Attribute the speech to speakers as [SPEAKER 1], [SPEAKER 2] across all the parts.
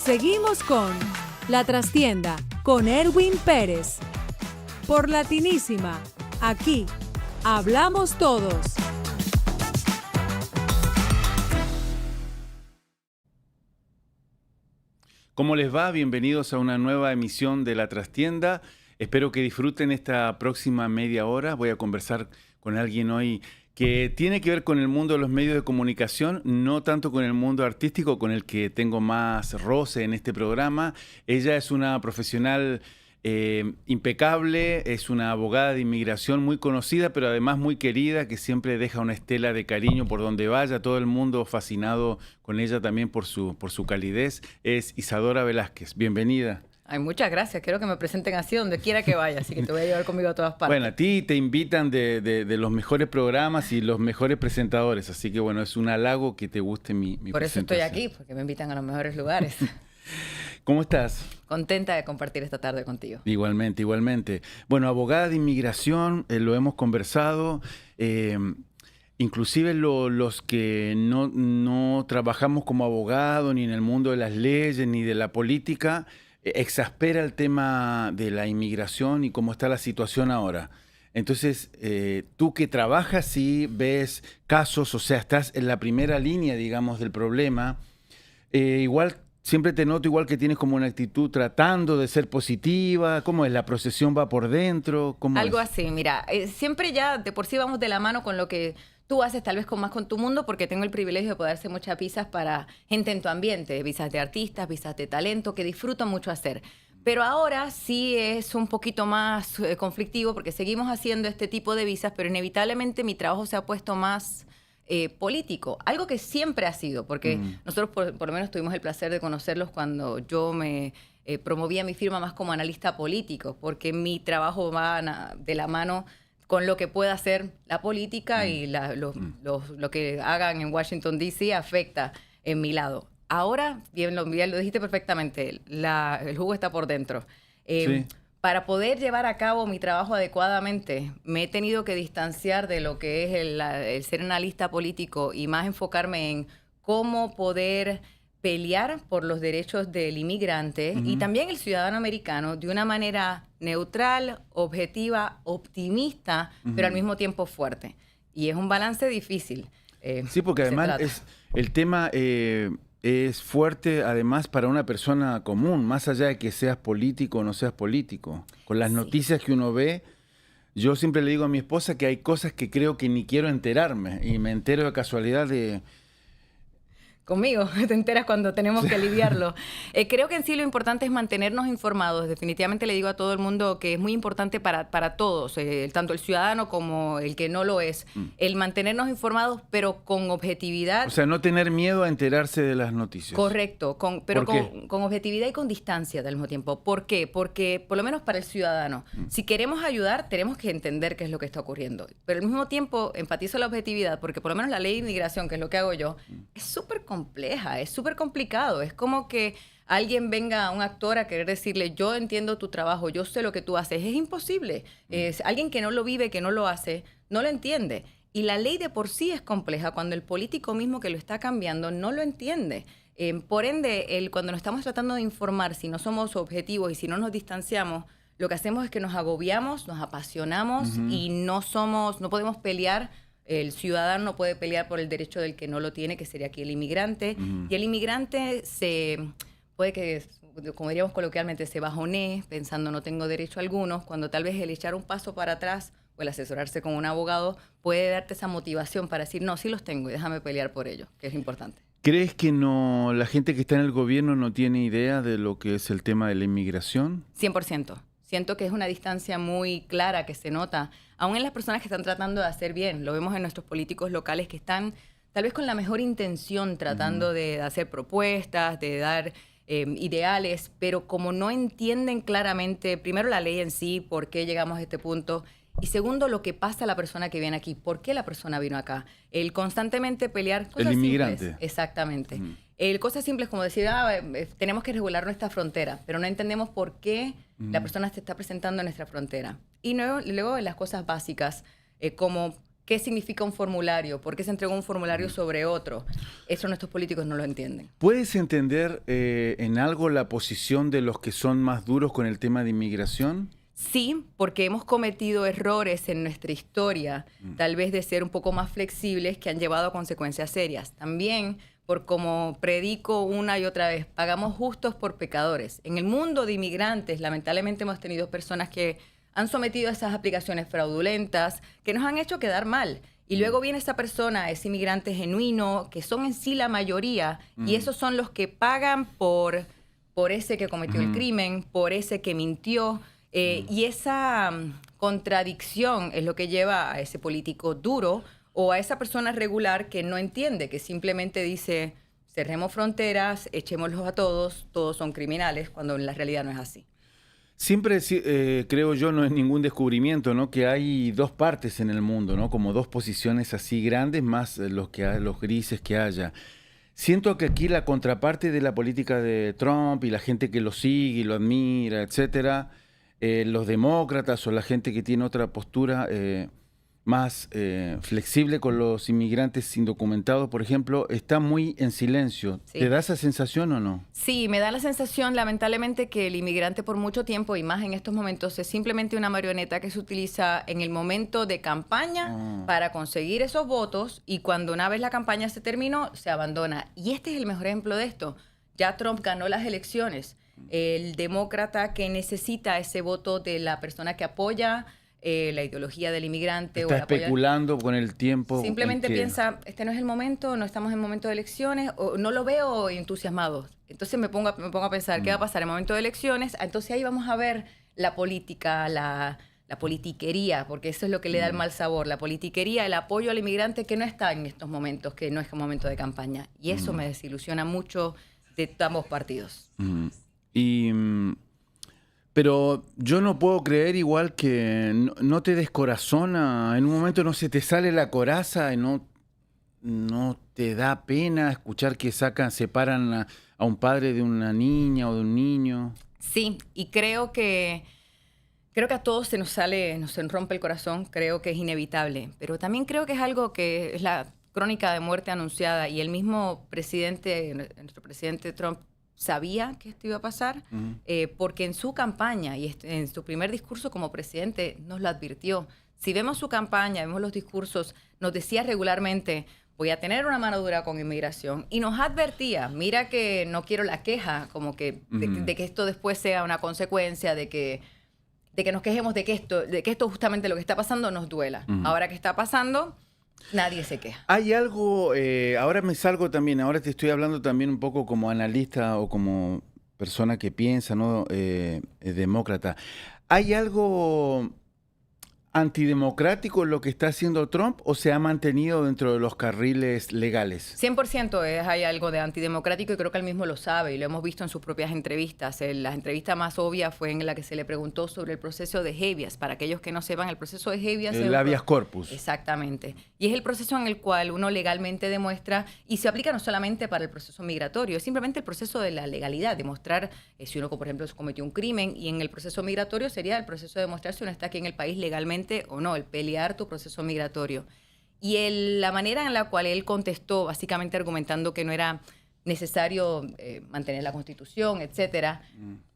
[SPEAKER 1] Seguimos con La Trastienda con Erwin Pérez. Por Latinísima, aquí hablamos todos.
[SPEAKER 2] ¿Cómo les va? Bienvenidos a una nueva emisión de La Trastienda. Espero que disfruten esta próxima media hora. Voy a conversar con alguien hoy que tiene que ver con el mundo de los medios de comunicación, no tanto con el mundo artístico, con el que tengo más roce en este programa. Ella es una profesional impecable, es una abogada de inmigración muy conocida, pero además muy querida, que siempre deja una estela de cariño por donde vaya, todo el mundo fascinado con ella también por su calidez. Es Isadora Velázquez. Bienvenida.
[SPEAKER 3] Ay, muchas gracias. Quiero que me presenten así donde quiera que vaya, así que te voy a llevar conmigo a todas partes.
[SPEAKER 2] Bueno, a ti te invitan de los mejores programas y los mejores presentadores, así que bueno, es un halago que te guste mi
[SPEAKER 3] Por eso estoy
[SPEAKER 2] presentación.
[SPEAKER 3] aquí, porque me invitan a los mejores lugares.
[SPEAKER 2] ¿Cómo estás?
[SPEAKER 3] Contenta de compartir esta tarde contigo.
[SPEAKER 2] Igualmente, igualmente. Bueno, abogada de inmigración, lo hemos conversado. Inclusive los que no trabajamos como abogado ni en el mundo de las leyes ni de la política, exaspera el tema de la inmigración y cómo está la situación ahora. Entonces, tú que trabajas y ves casos, o sea, estás en la primera línea, digamos, del problema, igual siempre te noto igual que tienes como una actitud tratando de ser positiva. ¿Cómo es? ¿La procesión va por dentro? ¿Cómo
[SPEAKER 3] Algo
[SPEAKER 2] es?
[SPEAKER 3] así, mira, siempre ya de por sí vamos de la mano con lo que tú haces, tal vez más con tu mundo, porque tengo el privilegio de poder hacer muchas visas para gente en tu ambiente, visas de artistas, visas de talento, que disfruto mucho hacer. Pero ahora sí es un poquito más conflictivo, porque seguimos haciendo este tipo de visas, pero inevitablemente mi trabajo se ha puesto más político, algo que siempre ha sido, porque nosotros por lo menos tuvimos el placer de conocerlos cuando yo me promovía mi firma más como analista político, porque mi trabajo va de la mano con lo que pueda hacer la política y lo que hagan en Washington, D.C. afecta en mi lado. Ahora, bien lo dijiste perfectamente, el jugo está por dentro.
[SPEAKER 2] Sí.
[SPEAKER 3] Para poder llevar a cabo mi trabajo adecuadamente, me he tenido que distanciar de lo que es el ser analista político y más enfocarme en cómo poder pelear por los derechos del inmigrante y también el ciudadano americano de una manera neutral, objetiva, optimista, pero al mismo tiempo fuerte. Y es un balance difícil.
[SPEAKER 2] Sí, porque además el tema es fuerte además para una persona común, más allá de que seas político o no seas político. Con las noticias que uno ve, yo siempre le digo a mi esposa que hay cosas que creo que ni quiero enterarme y me entero de casualidad de...
[SPEAKER 3] Conmigo, te enteras cuando tenemos que lidiarlo. Creo que en sí lo importante es mantenernos informados. Definitivamente le digo a todo el mundo que es muy importante para todos, tanto el ciudadano como el que no lo es, el mantenernos informados, pero con objetividad.
[SPEAKER 2] O sea, no tener miedo a enterarse de las noticias.
[SPEAKER 3] Correcto, pero con objetividad y con distancia al mismo tiempo. ¿Por qué? Porque, por lo menos para el ciudadano, si queremos ayudar, tenemos que entender qué es lo que está ocurriendo. Pero al mismo tiempo, enfatizo la objetividad, porque por lo menos la ley de inmigración, que es lo que hago yo, es súper compleja, es súper complicado. Es como que alguien venga, un actor, a querer decirle, yo entiendo tu trabajo, yo sé lo que tú haces. Es imposible. Alguien que no lo vive, que no lo hace, no lo entiende. Y la ley de por sí es compleja cuando el político mismo que lo está cambiando no lo entiende. Por ende, cuando nos estamos tratando de informar, si no somos objetivos y si no nos distanciamos, lo que hacemos es que nos agobiamos, nos apasionamos y no podemos pelear. El ciudadano no puede pelear por el derecho del que no lo tiene, que sería aquí el inmigrante. Y el inmigrante puede que, como diríamos coloquialmente, se bajonee pensando no tengo derecho a algunos, cuando tal vez el echar un paso para atrás o el asesorarse con un abogado puede darte esa motivación para decir, no, sí los tengo y déjame pelear por ellos, que es importante.
[SPEAKER 2] ¿Crees que la gente que está en el gobierno no tiene idea de lo que es el tema de la inmigración?
[SPEAKER 3] 100%. Siento que es una distancia muy clara que se nota, aún en las personas que están tratando de hacer bien. Lo vemos en nuestros políticos locales que están tal vez con la mejor intención tratando de hacer propuestas, de dar ideales, pero como no entienden claramente, primero la ley en sí, por qué llegamos a este punto, y segundo, lo que pasa a la persona que viene aquí, por qué la persona vino acá. El constantemente pelear cosas
[SPEAKER 2] el inmigrante.
[SPEAKER 3] simples. Exactamente. Cosas simples como decir, tenemos que regular nuestra frontera, pero no entendemos por qué la persona se está presentando en nuestra frontera. Y luego las cosas básicas, como ¿Qué significa un formulario? ¿Por qué se entregó un formulario sobre otro? Eso nuestros políticos no lo entienden.
[SPEAKER 2] ¿Puedes entender en algo la posición de los que son más duros con el tema de inmigración?
[SPEAKER 3] Sí, porque hemos cometido errores en nuestra historia, tal vez de ser un poco más flexibles, que han llevado a consecuencias serias. También, por como predico una y otra vez, pagamos justos por pecadores. En el mundo de inmigrantes, lamentablemente hemos tenido personas que han sometido a esas aplicaciones fraudulentas, que nos han hecho quedar mal. Y luego viene esa persona, ese inmigrante genuino, que son en sí la mayoría, y esos son los que pagan por ese que cometió el crimen, por ese que mintió. Y esa contradicción es lo que lleva a ese político duro o a esa persona regular que no entiende, que simplemente dice, cerremos fronteras, echémoslos a todos son criminales, cuando en la realidad no es así.
[SPEAKER 2] Siempre creo yo, no es ningún descubrimiento, ¿no? Que hay dos partes en el mundo, ¿no? Como dos posiciones así grandes, más los grises que haya. Siento que aquí la contraparte de la política de Trump y la gente que lo sigue y lo admira, etcétera, los demócratas o la gente que tiene otra postura más flexible con los inmigrantes indocumentados, por ejemplo, está muy en silencio. Sí. ¿Te da esa sensación o no?
[SPEAKER 3] Sí, me da la sensación, lamentablemente, que el inmigrante por mucho tiempo, y más en estos momentos, es simplemente una marioneta que se utiliza en el momento de campaña para conseguir esos votos, y cuando una vez la campaña se terminó, se abandona. Y este es el mejor ejemplo de esto. Ya Trump ganó las elecciones. El demócrata que necesita ese voto de la persona que apoya la ideología del inmigrante.
[SPEAKER 2] Está especulando con el tiempo.
[SPEAKER 3] Simplemente piensa, este no es el momento, no estamos en momento de elecciones, o no lo veo entusiasmado. Entonces me pongo a pensar, ¿qué va a pasar en momento de elecciones? Entonces ahí vamos a ver la política, la politiquería, porque eso es lo que le da el mal sabor, la politiquería, el apoyo al inmigrante que no está en estos momentos, que no es un momento de campaña. Y eso me desilusiona mucho de ambos partidos.
[SPEAKER 2] Pero yo no puedo creer igual que no te descorazona, en un momento no se te sale la coraza y no te da pena escuchar que separan a un padre de una niña o de un niño.
[SPEAKER 3] Sí, y creo que a todos nos rompe el corazón, creo que es inevitable, pero también creo que es algo que es la crónica de muerte anunciada, y el mismo nuestro presidente Trump, sabía que esto iba a pasar, porque en su campaña y en su primer discurso como presidente nos lo advirtió. Si vemos su campaña, vemos los discursos, nos decía regularmente, voy a tener una mano dura con inmigración, y nos advertía, mira que no quiero la queja, como que de que esto después sea una consecuencia de que nos quejemos de que esto justamente lo que está pasando nos duela. Ahora que está pasando, nadie se queja.
[SPEAKER 2] Hay algo, ahora me salgo también, ahora te estoy hablando también un poco como analista o como persona que piensa, ¿no? Demócrata. ¿Hay algo antidemocrático en lo que está haciendo Trump o se ha mantenido dentro de los carriles legales?
[SPEAKER 3] 100% hay algo de antidemocrático, y creo que él mismo lo sabe y lo hemos visto en sus propias entrevistas. La entrevista más obvia fue en la que se le preguntó sobre el proceso de habeas. Para aquellos que no sepan, el proceso de habeas
[SPEAKER 2] el habeas corpus.
[SPEAKER 3] Exactamente. Y es el proceso en el cual uno legalmente demuestra, y se aplica no solamente para el proceso migratorio, es simplemente el proceso de la legalidad, demostrar si uno, por ejemplo, cometió un crimen, y en el proceso migratorio sería el proceso de demostrar si uno está aquí en el país legalmente o no, el pelear tu proceso migratorio. Y la manera en la cual él contestó, básicamente argumentando que no era necesario mantener la Constitución, etcétera,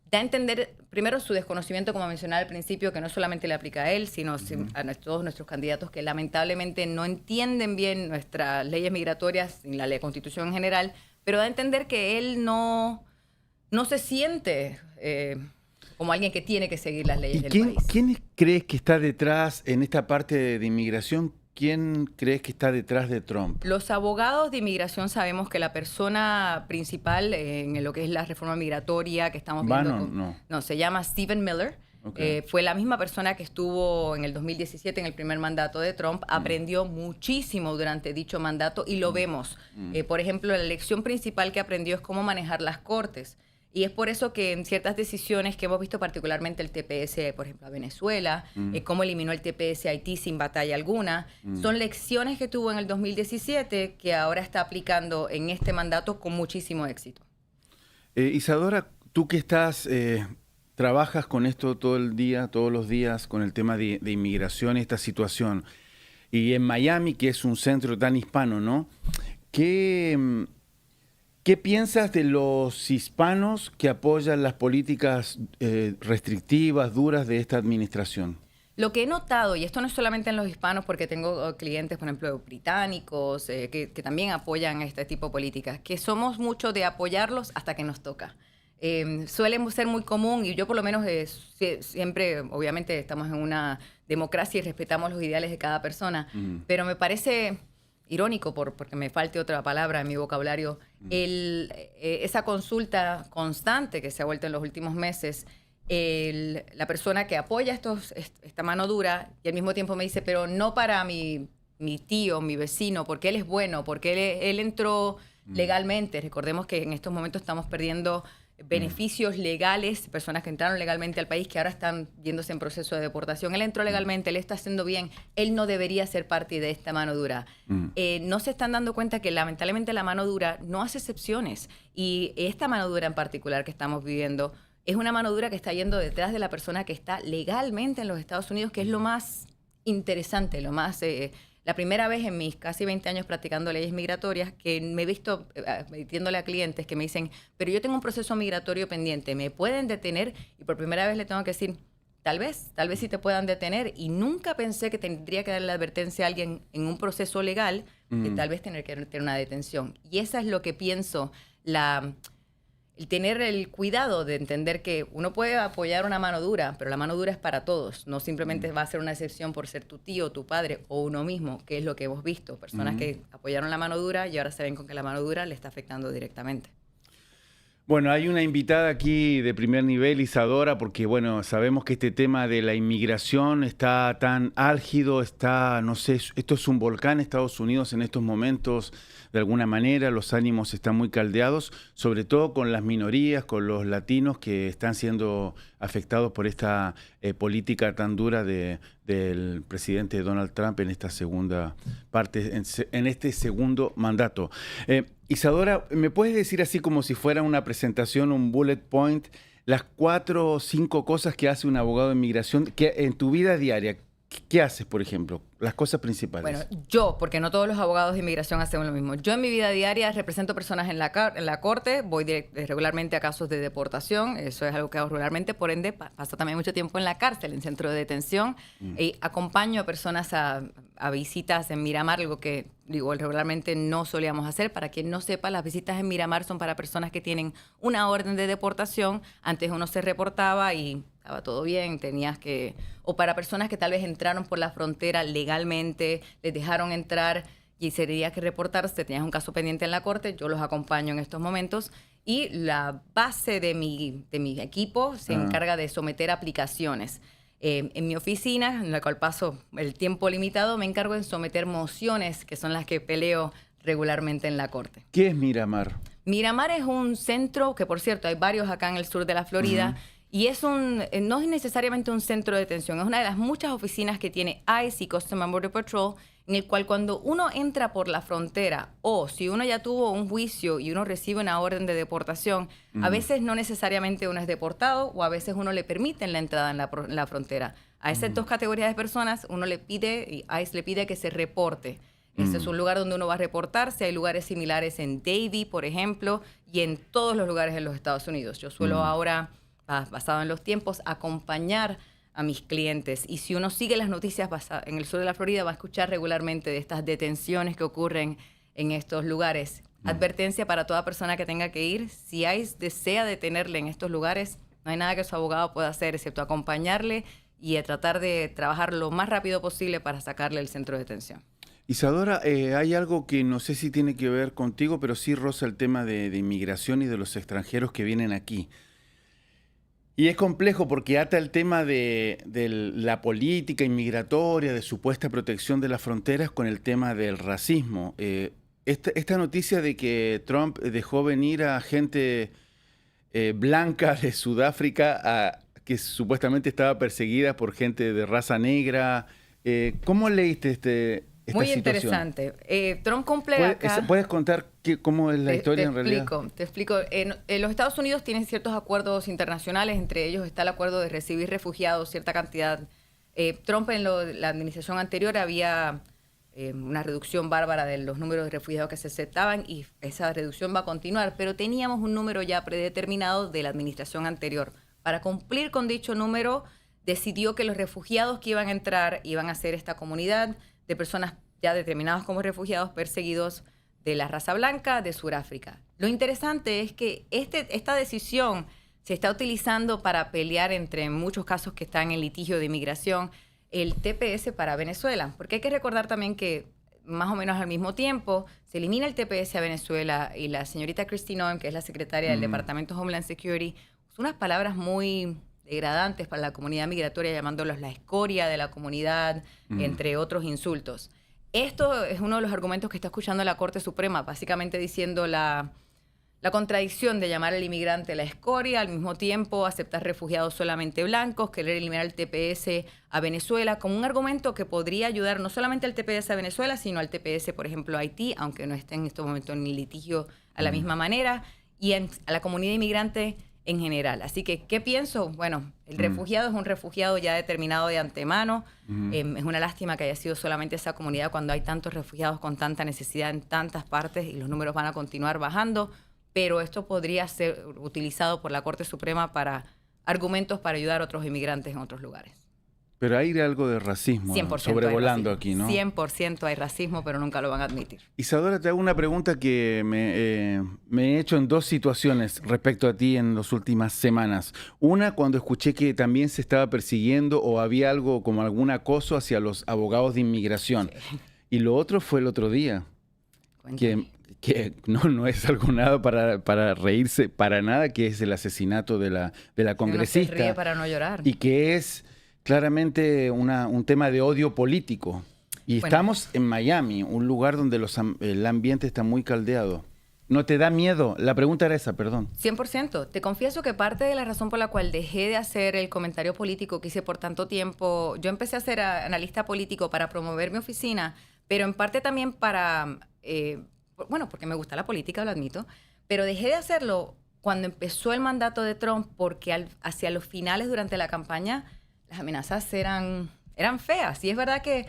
[SPEAKER 3] da a entender, primero, su desconocimiento, como mencionaba al principio, que no solamente le aplica a él, sino a todos nuestros candidatos que lamentablemente no entienden bien nuestras leyes migratorias y la Constitución en general, pero da a entender que él no se siente como alguien que tiene que seguir las leyes del país.
[SPEAKER 2] ¿Quién crees que está detrás en esta parte de inmigración? ¿Quién crees que está detrás de Trump?
[SPEAKER 3] Los abogados de inmigración sabemos que la persona principal en lo que es la reforma migratoria que estamos viendo... No, se llama Stephen Miller. Okay. Fue la misma persona que estuvo en el 2017 en el primer mandato de Trump. Aprendió muchísimo durante dicho mandato y lo vemos. Por ejemplo, la lección principal que aprendió es cómo manejar las cortes. Y es por eso que en ciertas decisiones que hemos visto, particularmente el TPS, por ejemplo, a Venezuela, cómo eliminó el TPS a Haití sin batalla alguna, son lecciones que tuvo en el 2017 que ahora está aplicando en este mandato con muchísimo éxito.
[SPEAKER 2] Isadora, tú que trabajas con esto todo el día, todos los días, con el tema de inmigración y esta situación, y en Miami, que es un centro tan hispano, ¿no? ¿Qué piensas de los hispanos que apoyan las políticas restrictivas, duras de esta administración?
[SPEAKER 3] Lo que he notado, y esto no es solamente en los hispanos, porque tengo clientes, por ejemplo, británicos, que también apoyan este tipo de políticas, que somos mucho de apoyarlos hasta que nos toca. Suele ser muy común, y yo por lo menos siempre, obviamente estamos en una democracia y respetamos los ideales de cada persona, pero me parece irónico, porque me falte otra palabra en mi vocabulario, esa consulta constante que se ha vuelto en los últimos meses. La persona que apoya esta mano dura y al mismo tiempo me dice, pero no para mi tío, mi vecino, porque él es bueno, porque él entró legalmente. Recordemos que en estos momentos estamos perdiendo beneficios legales, personas que entraron legalmente al país que ahora están viéndose en proceso de deportación. Él entró legalmente, él está haciendo bien, él no debería ser parte de esta mano dura. No se están dando cuenta que lamentablemente la mano dura no hace excepciones, y esta mano dura en particular que estamos viviendo es una mano dura que está yendo detrás de la persona que está legalmente en los Estados Unidos, que es lo más interesante, la primera vez en mis casi 20 años practicando leyes migratorias que me he visto diciéndole a clientes que me dicen, pero yo tengo un proceso migratorio pendiente, ¿me pueden detener? Y por primera vez le tengo que decir, tal vez sí te puedan detener. Y nunca pensé que tendría que darle la advertencia a alguien en un proceso legal de tal vez tener que tener una detención. Y esa es lo que pienso, el tener el cuidado de entender que uno puede apoyar una mano dura, pero la mano dura es para todos. No simplemente va a ser una excepción por ser tu tío, tu padre o uno mismo, que es lo que hemos visto. Personas que apoyaron la mano dura y ahora se ven con que la mano dura le está afectando directamente.
[SPEAKER 2] Bueno, hay una invitada aquí de primer nivel, Isadora, porque bueno, sabemos que este tema de la inmigración está tan álgido, no sé, esto es un volcán, Estados Unidos en estos momentos, de alguna manera, los ánimos están muy caldeados, sobre todo con las minorías, con los latinos que están siendo afectados por esta política tan dura del presidente Donald Trump en esta segunda parte, en este segundo mandato. Isadora, ¿me puedes decir así como si fuera una presentación, un bullet point, las 4 o 5 cosas que hace un abogado de inmigración que en tu vida diaria? ¿Qué haces, por ejemplo? Las cosas principales.
[SPEAKER 3] Bueno, porque no todos los abogados de inmigración hacen lo mismo. Yo en mi vida diaria represento personas en la corte, voy regularmente a casos de deportación, eso es algo que hago regularmente, por ende paso también mucho tiempo en la cárcel, en centro de detención, y acompaño a personas a visitas en Miramar, algo que regularmente no solíamos hacer. Para quien no sepa, las visitas en Miramar son para personas que tienen una orden de deportación. Antes uno se reportaba y estaba todo bien, o para personas que tal vez entraron por la frontera legalmente, les dejaron entrar y se tenía que reportarse, tenías un caso pendiente en la corte, yo los acompaño en estos momentos. Y la base de mi equipo se encarga de someter aplicaciones. En mi oficina, en la cual paso el tiempo limitado, me encargo de someter mociones, que son las que peleo regularmente en la corte.
[SPEAKER 2] ¿Qué es Miramar? Miramar
[SPEAKER 3] es un centro, que por cierto hay varios acá en el sur de la Florida, y no es necesariamente un centro de detención, es una de las muchas oficinas que tiene ICE y Customs and Border Patrol, en el cual cuando uno entra por la frontera, o si uno ya tuvo un juicio y uno recibe una orden de deportación, a veces no necesariamente uno es deportado, o a veces uno le permiten la entrada en la frontera. A esas dos categorías de personas uno le pide, y ICE le pide que se reporte. Este es un lugar donde uno va a reportarse. Hay lugares similares en Davie, por ejemplo, y en todos los lugares en los Estados Unidos. Yo suelo ahora, basado en los tiempos, acompañar a mis clientes. Y si uno sigue las noticias en el sur de la Florida, va a escuchar regularmente de estas detenciones que ocurren en estos lugares. Advertencia para toda persona que tenga que ir. Si ICE desea detenerle en estos lugares, no hay nada que su abogado pueda hacer excepto acompañarle y tratar de trabajar lo más rápido posible para sacarle del centro de detención.
[SPEAKER 2] Isadora, hay algo que no sé si tiene que ver contigo, pero sí roza el tema de inmigración y de los extranjeros que vienen aquí. Y es complejo porque ata el tema de la política inmigratoria, de supuesta protección de las fronteras con el tema del racismo. Esta noticia de que Trump dejó venir a gente blanca de Sudáfrica que supuestamente estaba perseguida por gente de raza negra. ¿Cómo leíste esta
[SPEAKER 3] Muy
[SPEAKER 2] situación?
[SPEAKER 3] Interesante. Trump cumple acá...
[SPEAKER 2] ¿Puedes contar cómo es la historia en realidad?
[SPEAKER 3] Te explico. Los Estados Unidos tienen ciertos acuerdos internacionales, entre ellos está el acuerdo de recibir refugiados, cierta cantidad. Trump en la administración anterior había una reducción bárbara de los números de refugiados que se aceptaban y esa reducción va a continuar, pero teníamos un número ya predeterminado de la administración anterior. Para cumplir con dicho número, decidió que los refugiados que iban a entrar iban a ser esta comunidad de personas ya determinados como refugiados perseguidos de la raza blanca de Sudáfrica. Lo interesante es que esta decisión se está utilizando para pelear, entre muchos casos que están en litigio de inmigración, el TPS para Venezuela. Porque hay que recordar también que más o menos al mismo tiempo se elimina el TPS a Venezuela y la señorita Christine Noem, que es la secretaria del Departamento de Homeland Security, usa unas palabras muy degradantes para la comunidad migratoria, llamándolos la escoria de la comunidad, entre otros insultos. Esto es uno de los argumentos que está escuchando la Corte Suprema, básicamente diciendo la contradicción de llamar al inmigrante la escoria, al mismo tiempo aceptar refugiados solamente blancos, querer eliminar el TPS a Venezuela, como un argumento que podría ayudar no solamente al TPS a Venezuela, sino al TPS, por ejemplo, a Haití, aunque no esté en este momento en litigio a la misma manera, y a la comunidad inmigrante en general. Así que, ¿qué pienso? Bueno, el refugiado es un refugiado ya determinado de antemano. Es una lástima que haya sido solamente esa comunidad cuando hay tantos refugiados con tanta necesidad en tantas partes y los números van a continuar bajando. Pero esto podría ser utilizado por la Corte Suprema para argumentos para ayudar a otros inmigrantes en otros lugares.
[SPEAKER 2] Pero hay algo de racismo
[SPEAKER 3] 100%
[SPEAKER 2] sobrevolando
[SPEAKER 3] racismo.
[SPEAKER 2] aquí, ¿no?
[SPEAKER 3] 100% hay racismo, pero nunca lo van a admitir.
[SPEAKER 2] Isadora, te hago una pregunta que me he hecho en dos situaciones respecto a ti en las últimas semanas. Una, cuando escuché que también se estaba persiguiendo o había algo como algún acoso hacia los abogados de inmigración. Sí. Y lo otro fue el otro día, que no es algo nada para reírse, para nada, que es el asesinato de la congresista.
[SPEAKER 3] Uno se ríe para no llorar.
[SPEAKER 2] Y que es claramente un tema de odio político. Y estamos en Miami, un lugar donde el ambiente está muy caldeado. ¿No te da miedo? La pregunta era esa, perdón.
[SPEAKER 3] 100%. Te confieso que parte de la razón por la cual dejé de hacer el comentario político que hice por tanto tiempo, yo empecé a ser analista político para promover mi oficina, pero en parte también para, porque me gusta la política, lo admito, pero dejé de hacerlo cuando empezó el mandato de Trump porque hacia los finales durante la campaña las amenazas eran feas. Y es verdad que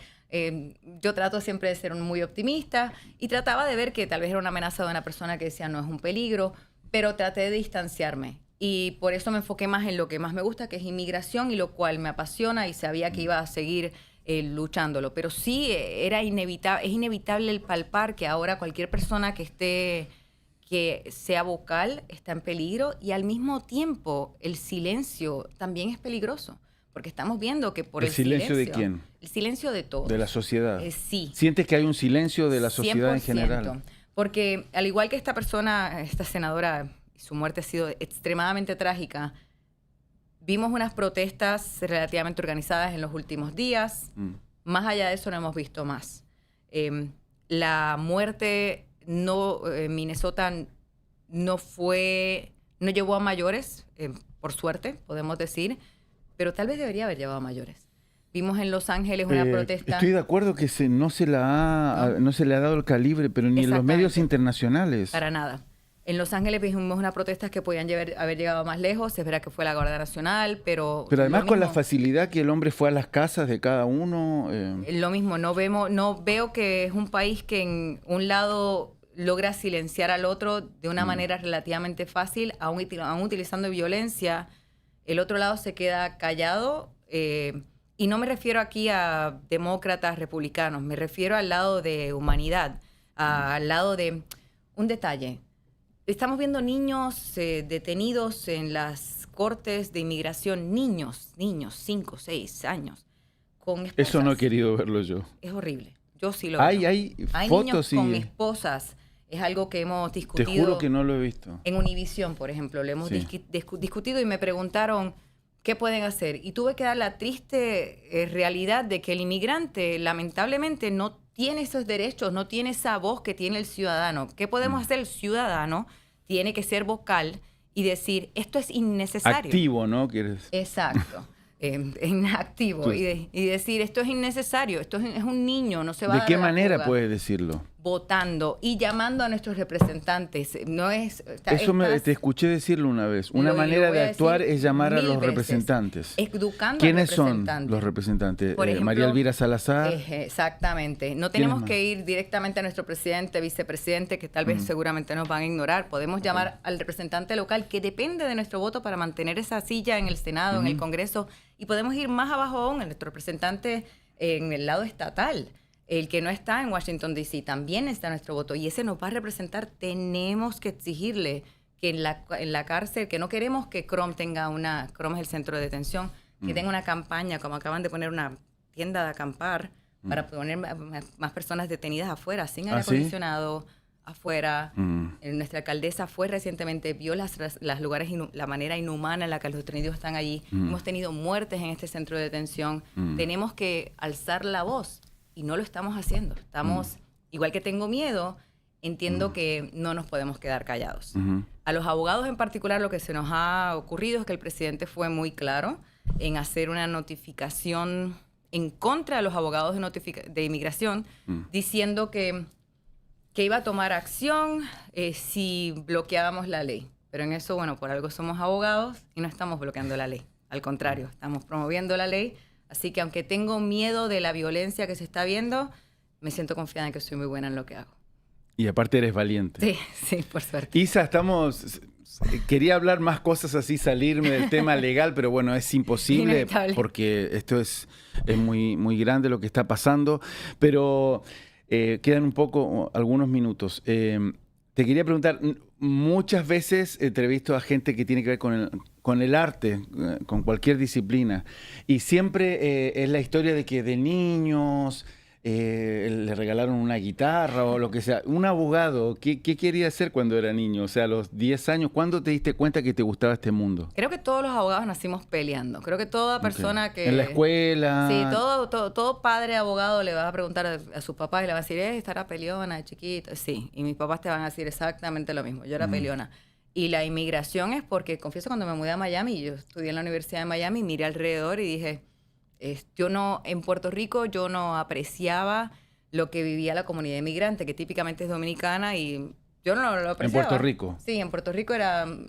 [SPEAKER 3] yo trato siempre de ser muy optimista y trataba de ver que tal vez era una amenaza de una persona que decía no es un peligro, pero traté de distanciarme. Y por eso me enfoqué más en lo que más me gusta, que es inmigración, y lo cual me apasiona y sabía que iba a seguir luchándolo. Pero sí, es inevitable el palpar que ahora cualquier persona que sea vocal está en peligro, y al mismo tiempo el silencio también es peligroso. Porque estamos viendo que por el silencio...
[SPEAKER 2] ¿De quién?
[SPEAKER 3] El silencio de todos.
[SPEAKER 2] De la sociedad.
[SPEAKER 3] Sí.
[SPEAKER 2] ¿Sientes que hay un silencio de la sociedad
[SPEAKER 3] 100%,
[SPEAKER 2] en general?
[SPEAKER 3] Porque al igual que esta senadora, su muerte ha sido extremadamente trágica, vimos unas protestas relativamente organizadas en los últimos días. Más allá de eso no hemos visto más. La muerte en Minnesota no llevó a mayores, por suerte, podemos decir, pero tal vez debería haber llevado a mayores. Vimos en Los Ángeles una protesta...
[SPEAKER 2] Estoy de acuerdo que no se le ha dado el calibre, pero ni en los medios internacionales.
[SPEAKER 3] Para nada. En Los Ángeles vimos unas protestas que podían haber llegado más lejos. Es verdad que fue la Guardia Nacional, pero...
[SPEAKER 2] Pero además con la facilidad que el hombre fue a las casas de cada uno...
[SPEAKER 3] Lo mismo. No veo que es un país que en un lado logra silenciar al otro de una manera relativamente fácil, aún utilizando violencia. El otro lado se queda callado, y no me refiero aquí a demócratas, republicanos, me refiero al lado de humanidad, al lado de un detalle. Estamos viendo niños detenidos en las cortes de inmigración, niños, 5, 6 años, con esposas.
[SPEAKER 2] Eso no he querido verlo yo.
[SPEAKER 3] Es horrible, yo sí lo veo.
[SPEAKER 2] Hay fotos
[SPEAKER 3] niños con esposas. Es algo que hemos discutido.
[SPEAKER 2] Te juro que no lo he visto.
[SPEAKER 3] En Univisión, por ejemplo, lo hemos discutido y me preguntaron qué pueden hacer. Y tuve que dar la triste realidad de que el inmigrante, lamentablemente, no tiene esos derechos, no tiene esa voz que tiene el ciudadano. ¿Qué podemos hacer? El ciudadano tiene que ser vocal y decir, esto es innecesario.
[SPEAKER 2] Activo, ¿no? ¿Quieres?
[SPEAKER 3] Exacto. Activo. Y decir, esto es innecesario, esto es un niño, no se va a dar
[SPEAKER 2] ¿De qué manera puedes decirlo?
[SPEAKER 3] votando y llamando a nuestros representantes.
[SPEAKER 2] Te escuché decirlo una vez. Una manera de actuar es llamar a los representantes.
[SPEAKER 3] Educando
[SPEAKER 2] ¿Quiénes
[SPEAKER 3] a los representantes.
[SPEAKER 2] son los representantes?
[SPEAKER 3] Por ejemplo,
[SPEAKER 2] María Elvira Salazar.
[SPEAKER 3] Exactamente. No tenemos que ir directamente a nuestro presidente, vicepresidente, que tal vez seguramente nos van a ignorar. Podemos llamar al representante local, que depende de nuestro voto para mantener esa silla en el Senado, en el Congreso. Y podemos ir más abajo aún, a nuestro representante en el lado estatal. El que no está en Washington, D.C., también está nuestro voto y ese nos va a representar. Tenemos que exigirle que en la cárcel, que no queremos que Crom tenga Crom es el centro de detención, que tenga una campaña, como acaban de poner una tienda de acampar, para poner más personas detenidas afuera, sin aire acondicionado, afuera. Nuestra alcaldesa recientemente vio las lugares, la manera inhumana en la que los detenidos están allí. Hemos tenido muertes en este centro de detención. Tenemos que alzar la voz. Y no lo estamos haciendo. Igual que tengo miedo, entiendo que no nos podemos quedar callados. A los abogados en particular, lo que se nos ha ocurrido es que el presidente fue muy claro en hacer una notificación en contra de los abogados de inmigración, diciendo que iba a tomar acción si bloqueábamos la ley. Pero en eso, bueno, por algo somos abogados y no estamos bloqueando la ley. Al contrario, estamos promoviendo la ley. Así que aunque tengo miedo de la violencia que se está viendo, me siento confiada en que soy muy buena en lo que hago.
[SPEAKER 2] Y aparte eres valiente.
[SPEAKER 3] Sí, por suerte.
[SPEAKER 2] Isa, quería hablar más cosas así, salirme del tema legal, pero bueno, es imposible. Inevitable. Porque esto es muy, muy grande lo que está pasando. Pero quedan algunos minutos. Te quería preguntar, muchas veces he visto a gente que tiene que ver con el arte, con cualquier disciplina, y siempre es la historia de que de niños le regalaron una guitarra o lo que sea. Un abogado, ¿qué quería hacer cuando era niño? O sea, a los 10 años, ¿cuándo te diste cuenta que te gustaba este mundo?
[SPEAKER 3] Creo que todos los abogados nacimos peleando. Creo que toda persona que...
[SPEAKER 2] En la escuela...
[SPEAKER 3] Sí, todo padre abogado le va a preguntar a sus papás y le va a decir, estará peleona de chiquito. Sí, y mis papás te van a decir exactamente lo mismo. Yo era peleona. Y la inmigración es porque, confieso, cuando me mudé a Miami, yo estudié en la Universidad de Miami, miré alrededor y dije... en Puerto Rico yo no apreciaba lo que vivía la comunidad inmigrante, que típicamente es dominicana, y yo no lo apreciaba.
[SPEAKER 2] ¿En Puerto Rico?
[SPEAKER 3] Sí, en Puerto Rico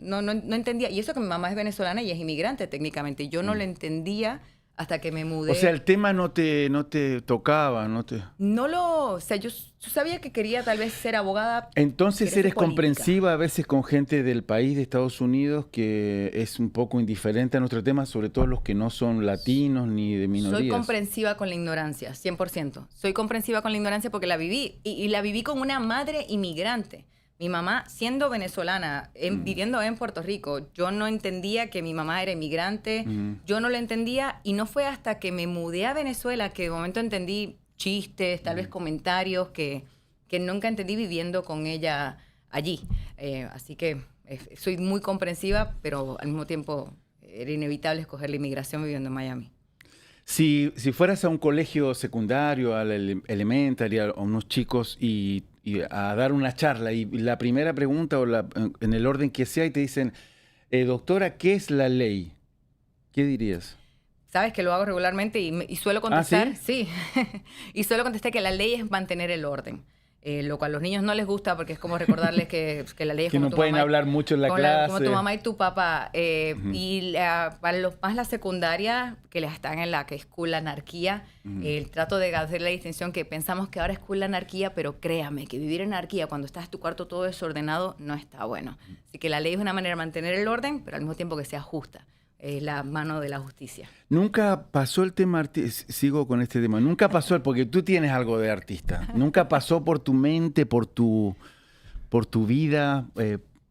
[SPEAKER 3] no entendía. Y eso que mi mamá es venezolana y es inmigrante técnicamente. Yo no lo entendía hasta que me mudé.
[SPEAKER 2] O sea, el tema no te tocaba,
[SPEAKER 3] o sea, yo sabía que quería tal vez ser abogada.
[SPEAKER 2] Entonces eres comprensiva a veces con gente del país, de Estados Unidos, que es un poco indiferente a nuestro tema, sobre todo los que no son latinos ni de minorías.
[SPEAKER 3] Soy comprensiva con la ignorancia, 100%. Soy comprensiva con la ignorancia porque la viví. Y la viví con una madre inmigrante. Mi mamá, siendo venezolana, viviendo en Puerto Rico, yo no entendía que mi mamá era inmigrante, yo no lo entendía, y no fue hasta que me mudé a Venezuela que de momento entendí chistes, tal vez comentarios que nunca entendí viviendo con ella allí. Así que soy muy comprensiva, pero al mismo tiempo era inevitable escoger la inmigración viviendo en Miami.
[SPEAKER 2] Si fueras a un colegio secundario, al elementary, a unos chicos y a dar una charla, y la primera pregunta en el orden que sea, y te dicen, doctora, ¿qué es la ley? ¿Qué dirías?
[SPEAKER 3] Sabes que lo hago regularmente y suelo contestar.
[SPEAKER 2] ¿Ah, sí?
[SPEAKER 3] Sí. Y suelo contestar que la ley es mantener el orden. Lo cual a los niños no les gusta porque es como recordarles que la ley es
[SPEAKER 2] que
[SPEAKER 3] como
[SPEAKER 2] no
[SPEAKER 3] tu
[SPEAKER 2] pueden
[SPEAKER 3] mamá,
[SPEAKER 2] hablar mucho en la clase.
[SPEAKER 3] como tu mamá y tu papá. Y para los más la secundaria, que les están en la que es cool la anarquía, el trato de hacer la distinción que pensamos que ahora es cool la anarquía, pero créame que vivir en anarquía cuando estás en tu cuarto todo desordenado no está bueno. Así que la ley es una manera de mantener el orden, pero al mismo tiempo que sea justa. Es la mano de la justicia.
[SPEAKER 2] Nunca pasó el tema, sigo con este tema, nunca pasó, porque tú tienes algo de artista, nunca pasó por tu mente, por tu vida,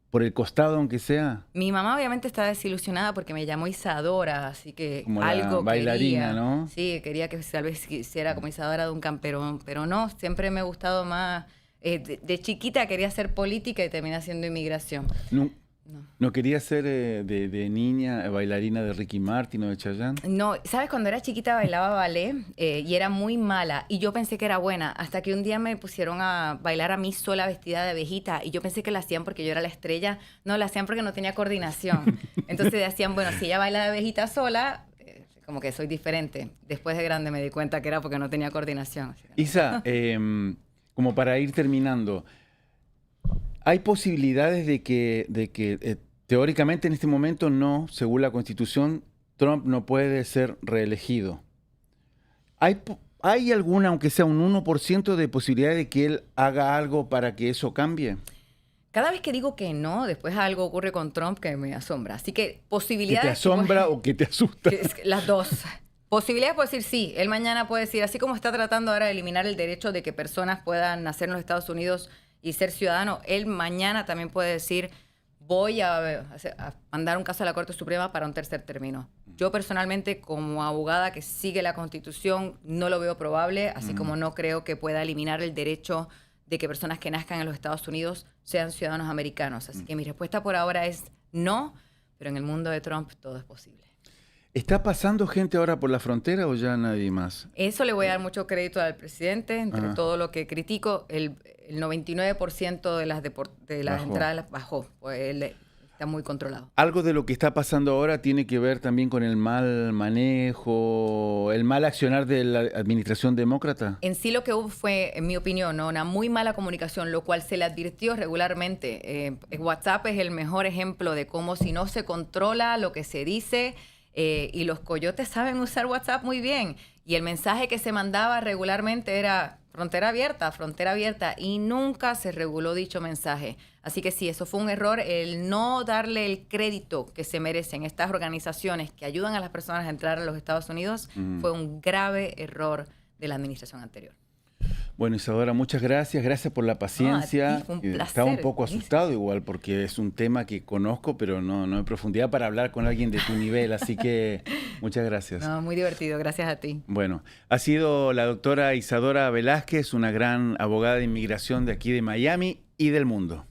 [SPEAKER 2] por el costado aunque sea.
[SPEAKER 3] Mi mamá obviamente está desilusionada porque me llamó Isadora, así que
[SPEAKER 2] como
[SPEAKER 3] algo
[SPEAKER 2] la bailarina,
[SPEAKER 3] quería,
[SPEAKER 2] ¿no?
[SPEAKER 3] Sí, quería que tal vez hiciera como Isadora Duncan, pero no, siempre me ha gustado más, de chiquita quería hacer política y terminé haciendo inmigración.
[SPEAKER 2] ¿No querías ser de niña bailarina de Ricky Martin o de Chayanne?
[SPEAKER 3] No, ¿sabes? Cuando era chiquita bailaba ballet y era muy mala y yo pensé que era buena hasta que un día me pusieron a bailar a mí sola vestida de abejita y yo pensé que la hacían porque yo era la estrella. No, la hacían porque no tenía coordinación. Entonces decían, bueno, si ella baila de abejita sola, como que soy diferente. Después de grande me di cuenta que era porque no tenía coordinación.
[SPEAKER 2] Isa, como para ir terminando, ¿hay posibilidades de que teóricamente en este momento no, según la Constitución, Trump no puede ser reelegido? ¿Hay alguna, aunque sea un 1% de posibilidad de que él haga algo para que eso cambie?
[SPEAKER 3] Cada vez que digo que no, después algo ocurre con Trump que me asombra. Así que posibilidades...
[SPEAKER 2] ¿Que te asombra o que te asusta?
[SPEAKER 3] Las dos. Posibilidades puede decir sí. Él mañana puede decir, así como está tratando ahora de eliminar el derecho de que personas puedan nacer en los Estados Unidos y ser ciudadanos, él mañana también puede decir, voy a mandar un caso a la Corte Suprema para un tercer término. Yo personalmente, como abogada que sigue la Constitución, no lo veo probable, así como no creo que pueda eliminar el derecho de que personas que nazcan en los Estados Unidos sean ciudadanos americanos. Así que mi respuesta por ahora es no, pero en el mundo de Trump todo es posible.
[SPEAKER 2] ¿Está pasando gente ahora por la frontera o ya nadie más?
[SPEAKER 3] Eso le voy a dar mucho crédito al presidente. Entre todo lo que critico, el 99% de las entradas bajó. Pues él está muy controlado.
[SPEAKER 2] ¿Algo de lo que está pasando ahora tiene que ver también con el mal manejo, el mal accionar de la administración demócrata?
[SPEAKER 3] En sí lo que hubo fue, en mi opinión, ¿no?, una muy mala comunicación, lo cual se le advirtió regularmente. WhatsApp es el mejor ejemplo de cómo si no se controla lo que se dice... y los coyotes saben usar WhatsApp muy bien. Y el mensaje que se mandaba regularmente era frontera abierta, y nunca se reguló dicho mensaje. Así que sí, eso fue un error, el no darle el crédito que se merecen estas organizaciones que ayudan a las personas a entrar a los Estados Unidos. Fue un grave error de la administración anterior.
[SPEAKER 2] Bueno, Isadora, muchas gracias. Gracias por la paciencia.
[SPEAKER 3] A ti, fue un placer.
[SPEAKER 2] Estaba un poco asustado igual porque es un tema que conozco, pero no en profundidad para hablar con alguien de tu nivel. Así que muchas gracias.
[SPEAKER 3] No, muy divertido. Gracias a ti.
[SPEAKER 2] Bueno, ha sido la doctora Isadora Velázquez, una gran abogada de inmigración de aquí de Miami y del mundo.